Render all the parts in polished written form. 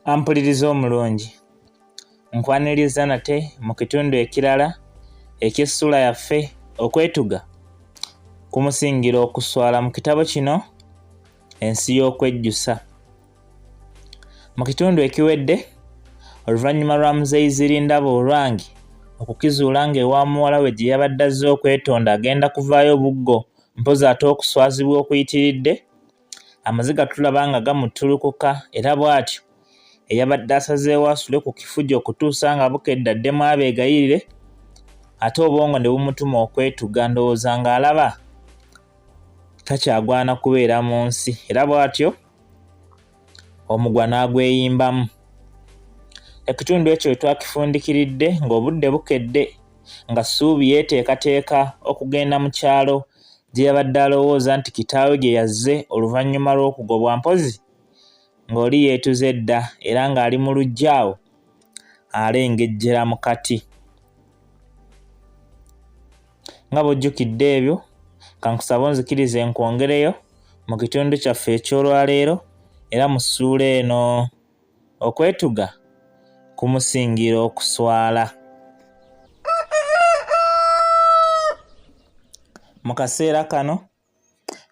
Ampuliriza omulungi, nkwaniriza nate mu kitundu ekirala eky'essula yaffe okwetuga kumusingira okuswala mu kitabo kino Ensi y'okwejjusa. Mu kitundu ekiwedde, oluvannyuma lwa muzeeyizi Lindaba olwange okukizuula ng'ewa muwala we gye yabadde azze okwetonda agenda kuvaayo buggo mpozi ate okuswazibwa okuyitiridde, amaziga tulaba nga gamuttulukuka era bw'atyo eyabadde asazeewo asule ku kifugi okutuusa nga bukedde addemu abeegayirire, ate obwongo ne bumutuma okwetuga ndowooza ng'alaba takyagwana kubeera mu nsi, era bw'atyo omugwa n'agweyimbamu. Ekitundu ekyo we twakifundikiridde ng'obudde bukedde nga Ssuubi yeeteekateeka okugenda mu kyalo gye yabadde alowooza nti kitaawe gye yazze oluvannyuma lw'okugobwa mpozi ng'oli yeetuze dda era ng'ali mu luggya awo alengejjera mu kati. Nga bw'ojjukidde ebyo, kankusaba onzikirize nkwongereyo mu kitundu kyaffe eky'olwaleero era mu ssuula eno okwetuga kumusingira okuswala. Mu kaseera kano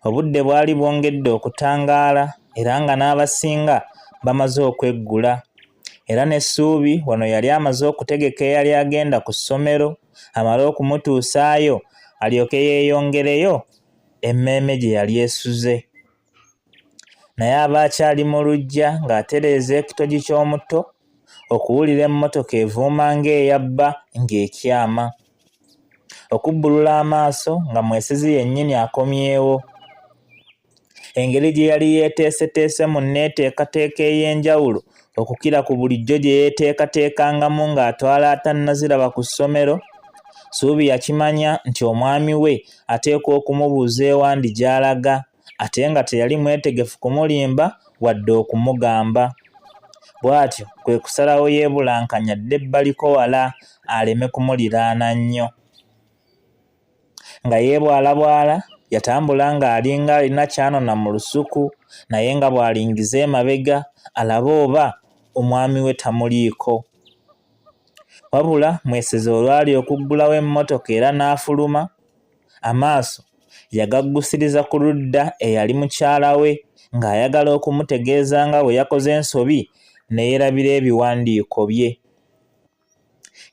obudde bwali bwongedde okutangaala era nga n'abasinga bamaze okweggula, era ne Ssuubi wano yali amaze okutegeka eyali agenda ku ssomero amale okumutuusaayo alyoke yeeyongereyo emmeeme gye yali esuze. Naye aba akyali mu luggya ng'atereeza ekitogi ky'omutto okuwulira emmotoka evuuma ng'eyabba ng'ekyama, okubbulula amaaso nga mwesizi yennyini akomyewo. Engeri gye yali yeeteeseteese mu nneeteekateeka ey'enjawulo okukira ku bulijjo gye yeeteekateekangamu ng'atwala atannaziraba ku ssomero, Ssuubi yakimanya nti omwami we ateekwa okumubuuza ewandi gy'alaga ate nga teyali mwetegefu kumulimba wadde okumugamba. Bw'atyo kwe kusalawo yeebulankanya dda ebbaliko wala aleme kumuliraana nnyo. Nga yeebwalabwala yatambula ng'alinga alina ky'anona mu lusuku, naye nga bw'alingiza emabega alabe oba omwami we tamuliiko. Wabula mwesizi olwali okuggulawo emmotoka era n'afuluma, amaaso yagaggusiriza ku ludda eyali mukyala we ng'ayagala okumutegeeza nga bwe yakoze ensobi ne yeerabira ebiwandiiko bye.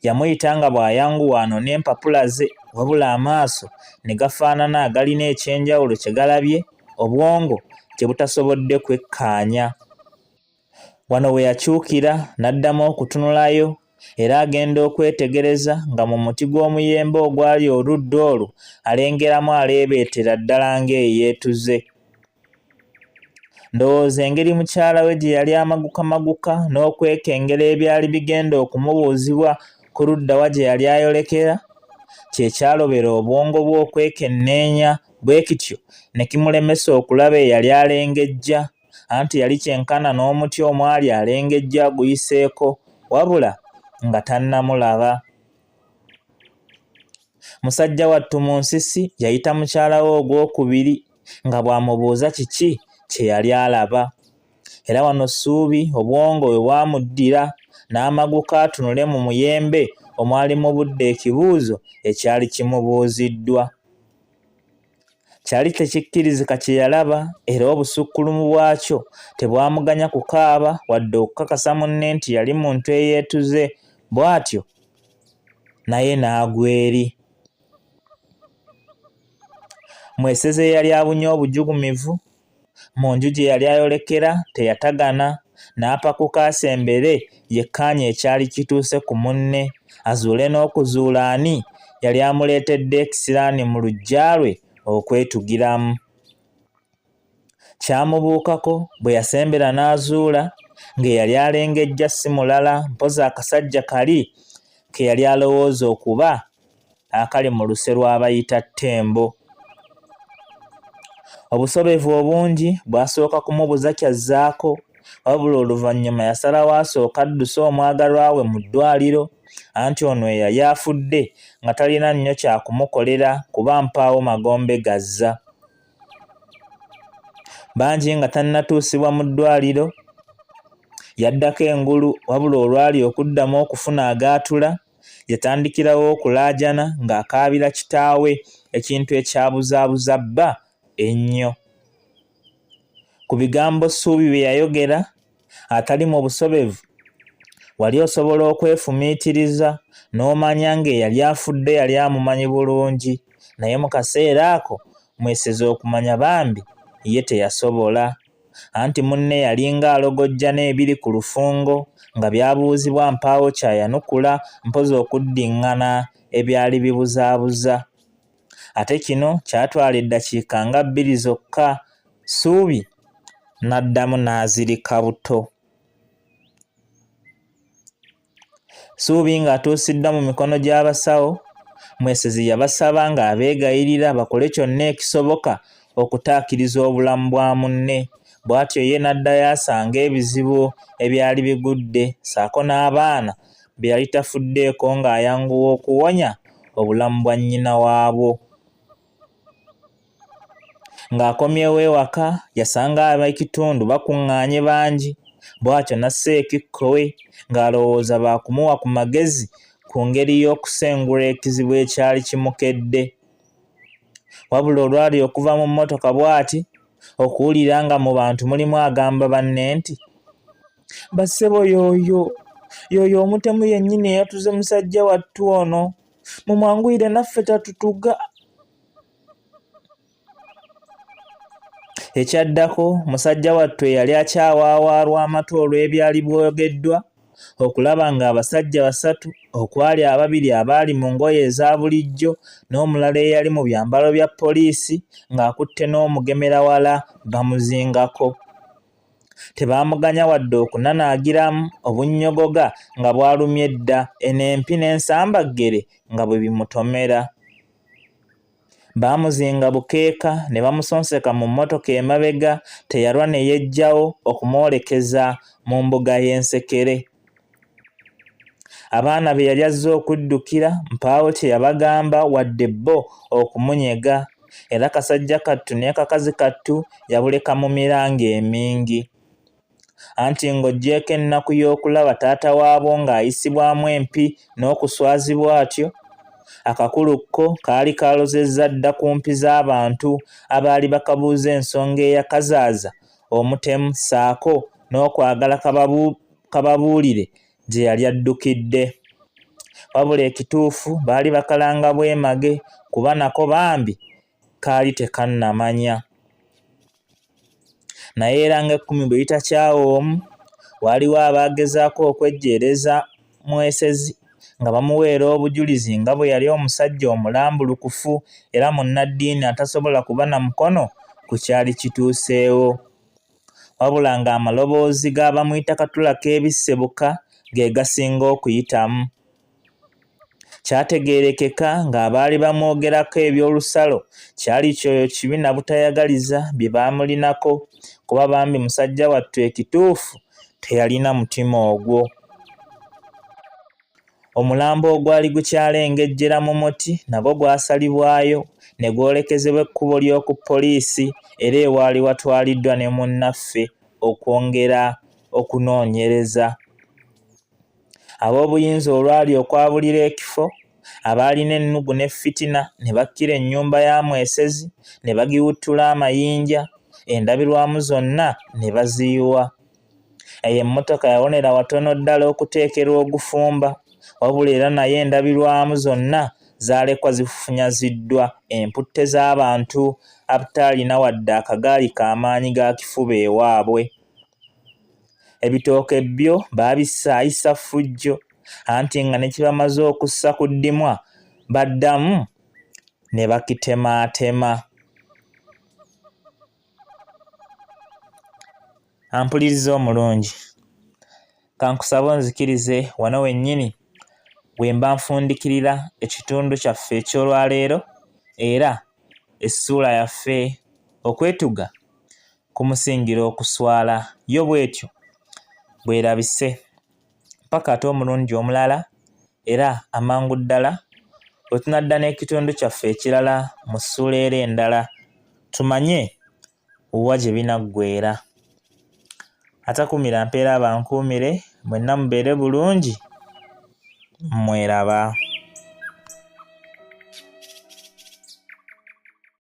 Yamuyita nga bw'ayanguwa anone empapula ze, wabula amaaso ne gafaanana agalina ekyenjawulo kye galabye, obwongo kye butasobodde kwekkaanya. Wano we yakyukira n'addamu okutunulayo era agenda okwetegereza nga mu muti gw'omuyembe ogwali oludda olwo alengeramu aleebeetera ddala ng'eyeetuze. Ndowooza engeri mukyala we gye yali amagukamaguka n'okwekengera ebyali bigenda okumubuuzibwa ku ludda wa gye yali ayolekera, kye kyalobera obwongo bwe okwekenneenya bwe kityo ne kimulemesa okulaba eyali alengejja, anti yali kyenkana n'omuti omwali alengejja aguyiseeko wabula nga tannamulaba. Musajja wattu mu nsisi yayita mukyala we ogwokubiri nga bw'amubuuza kiki kye yali alaba, era wano Ssuubi obwongo we bwamuddira n'amaguka atunule mu muyembe omwali mu budde ekibuuzo ekyali kimubuuziddwa. Kyali tekikkirizika kye yalaba era obusukkulumu bwakyo tebwamuganya kukaaba wadde okukakasa munne nti yali muntu eyeetuze, bw'atyo naye n'agwa eri. Mwesizi eyali abunye obujugumivu mu nju gye yali ayolekera teyatagana, n'apakuka asembere yekkaanya ekyali kituuse ku munne azuule n'okuzuula ani yali amuleetedde ekisiraani mu luggya lwe okwetugiramu. Kyamubuukako bwe yasembera n'azuula ng'eyali alengejja si mulala mpozi akasajja kali ke yali alowooza okuba akali mu luse lw'abayita Ttembo. Obusobevu obungi bwasooka kumubuza kyazzaako, wabula oluvannyuma yasalawo asooka adduse omwagalwa we mu ddwaliro, anti ono eyali afudde nga talina nnyo kyakumukolera kuba mpaawo magombe gazza. Bangi nga tannatuusibwa mu ddwaliro yaddako engulu wabula olwali okuddamu okufuna agaatula yatandikirawo okulaajana ng'akaabira kitaawe ekintu ekyabuzaabuza bba ennyo. Ku bigambo Ssuubi bye yayogera atali mu busobevu wali osobola okwefumiitiriza n'omanya ng'eyali afudde yali amumanyi bulungi, naye mu kaseera ako mweseze okumanya bambi ye teyasobola. Anti munne yalinga alogojja n'ebiri ku lufungo nga byabuuzibwa mpaawo kyayanukula mpozi okuddiŋŋana ebyali bibuzaabuza. Ate kino kyatwala eddakiika nga 2 zokka, Ssuubi n'addamu n'azirika buto. Ssuubi ng'atuusiddwa mu mikono gy'abasawo, mwesezi yabasaba ng'abeegayirira bakole kyonna ekisoboka okutaakiriza obulamu bwa munne. Bw'atyo ye n'addayo asanga ebizibu ebyali bigudde ssaako n'abaana be yali tafuddeeko ng'ayanguwa okuwonya obulamu bwa nnyina waabwo. Ng'akomyewo ewaka yasanga ab'ekitundu bakuŋŋaanye bangi, bw'atyo n'assa ekikko we ng'alowooza baakumuwa ku magezi ku ngeri y'okusengula ekizibu ekyali kimukedde. Wabula olwali okuva mu mmotoka bw'ati okuwulira nga mu bantu mulimu agamba banne nti, "Bassebo y'oyo omutemu yennyini eyatuze musajja wattu ono, mumwanguyire naffe tatutuga." Ekyaddako musajja wattu eyali akyawaawaalwa amatu olw'ebyali byogeddwa okulaba ng'abasajja 3 okwali 2 abaali mu ngoye eza bulijjo n'omulala eyali mu byambalo bya poliisi ng'akutte n'omugemerawala bamuzingako. Tebaamuganya wadde okunanaagiramu obunnyogoga nga bwalumye dda, enempi n'ensambaggere nga bwe bimutomera. Baamuzinga bukeeka ne bamusonseka mu mmotoka emabega, teyalwa ne yeggyawo okumwolekeza mu mbuga y'ensekere. Abaana be yali azze okuddukira mpaawo kye yabagamba wadde bo okumunyega, era kasajja kattu ne kakazi kattu yabuleka mu miranga emingi. Anti ng'oggyeko ennaku y'okulaba taata waabo ng'ayisibwamu empi n'okuswazibwa atyo, akakulukko kaali kaalozezza dda ku mpi z'abantu abaali bakabuuza ensonga eyakazaaza omutemu ssaako n'okwagala kababuulire gye yali addukidde. Wabula ekituufu baali bakalanga bwemage kuba nako bambi kaali tekannamanya. Naye era nga 10 bwe litakyawa omu, waaliwo abaagezaako okwejjeereza mwesezi nga bamuweera obujulizi nga bwe yali omusajja omulambulukufu era munnaddiini atasobola kuba na mukono ku kyali kituuseewo. Wabula ng'amaloboozi g'abamuyita katula k'ebissebuka ge gasinga okuyitamu. Kyategeerekeka ng'abaali bamwogerako eby'olusalo kyali kyoyo kibi na butayagaliza bye baamulinako, kuba bambi musajja wattu ekituufu teyalina mutima ogwo. Omulambo ogwali gukyalengejjera mu muti nagwo gwasalibwayo ne gwolekezebwa ekkubo ly'oku poliisi era ewaali watwaliddwa ne munnaffe okwongera okunoonyereza. Ab'obuyinza olwali okwabulira ekifo, abaalina ennugu ne fitina ne bakkira ennyumba ya mwesezi ne bagiwuttula amayinja, endabirwamu zonna ne baziyiwa. Eyo emmotoka yawonera watono ddala okuteekerwa ogufumba, wabula era naye endabirwamu zonna zaalekwa zifufunyaziddwa emputte z'abantu abutaalina wadde akagaali k'amaanyi ga kifuba ewaabwe. Ebitooke byo baabisaayisa ffujjo, anti nga ne kibamaze okussa ku ddimwa baddamu ne bakitemaatema. Ampuliriza omulungi, kankusaba onzikirize wano wennyini bwe mba nfundikirira ekitundu kyaffe eky'olwaleero, era essuula yaffe okwetuga kumusingira okuswala. Yo bw'etyo bwerabise paka ate omulundi omulala, era amangu ddala bwe tunadda n'ekitundu kyaffe ekirala mu ssuula era endala, tumanye wa gye binaggweera. atakuumira mpeera abankuumire, mwenna mubeere bulungi, mweraba.